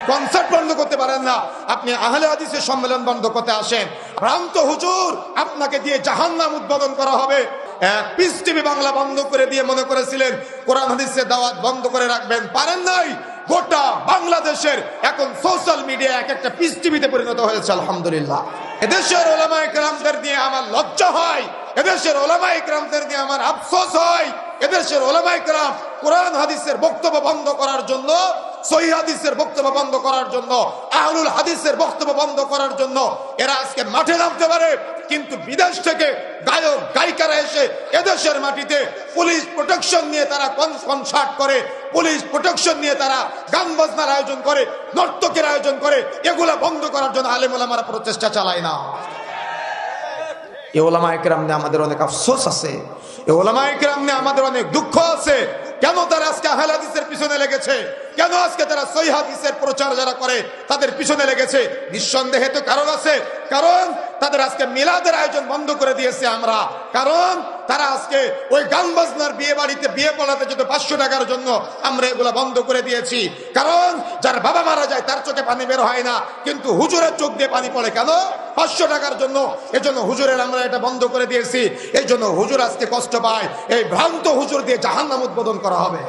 Concert বন্ধ করতে পারেন না, আপনি আহলে হাদিসের সম্মেলন বন্ধ করতে আসেন। ভ্রান্ত হুজুর, আপনাকে দিয়ে জাহান্নাম উদ্বোধন করা হবে। পিস টিভি বাংলা বন্ধ করে দিয়ে মনে করেছিলেন কোরআন হাদিসের দাওয়াত বন্ধ করে রাখবেন, পারেন নাই। গোটা বাংলাদেশের এখন সোশ্যাল মিডিয়া এক একটা পিস টিভিতে পরিণত হয়েছে। আলহামদুলিল্লাহ, এদেশের ওলামায়ে কেরামদের নিয়ে আমার লজ্জা হয়, এদেশের ওলামায়ে কেরামদের নিয়ে আমার আফসোস হয়। এদেশের ওলামায়ে কেরাম কোরআন হাদিসের বক্তব্য বন্ধ করার জন্য, সহিহ হাদিসের বক্তব্য বন্ধ করার জন্য, আহলুল হাদিসের বক্তব্য বন্ধ করার জন্য এরা আজকে মাঠে নামতে পারে, কিন্তু বিদেশ থেকে গায়ক গায়িকারা এসে এদেশের মাটিতে পুলিশ প্রোটেকশন নিয়ে তারা কনসার্ট করে, পুলিশ প্রোটেকশন নিয়ে তারা গান বাজনার আয়োজন করে, নর্তকের আয়োজন করে। এগুলা বন্ধ করার জন্য আলেম ওলামারা প্রচেষ্টা চালায় না। এই ওলামায়ে কেরাম নিয়ে আমাদের অনেক আফসোস আছে, এই ওলামায়ে কেরাম নিয়ে আমাদের অনেক দুঃখ আছে। কেন তারা আজকে আহলে হাদিসের পিছনে লেগেছে? কেন আজকে তারা সহিহ হাদিসের প্রচার যারা করে তাদের পিছনে লেগেছে? নিঃসন্দেহে তো কারণ আছে। কারণ তাদের আজকে মিলাদের আয়োজন বন্ধ করে দিয়েছে আমরা, কারণ তারা আজকে ওই গান বাজনার বিয়ে বাড়িতে বিয়ে পড়াতে যেত 500 টাকার জন্য, আমরা এগুলা বন্ধ করে দিয়েছি। কারণ যার বাবা মারা যায় তার চোখে পানি বের হয় না, কিন্তু হুজুরের চোখ দিয়ে পানি পড়ে কেন? 500 টাকার জন্য। এজন্য হুজুরের আমরা এটা বন্ধ করে দিয়েছি। এই জন্য হুজুর আজকে কষ্ট পায়। এই ভ্রান্ত হুজুর দিয়ে জাহান্নাম উদ্বোধন করা হবে।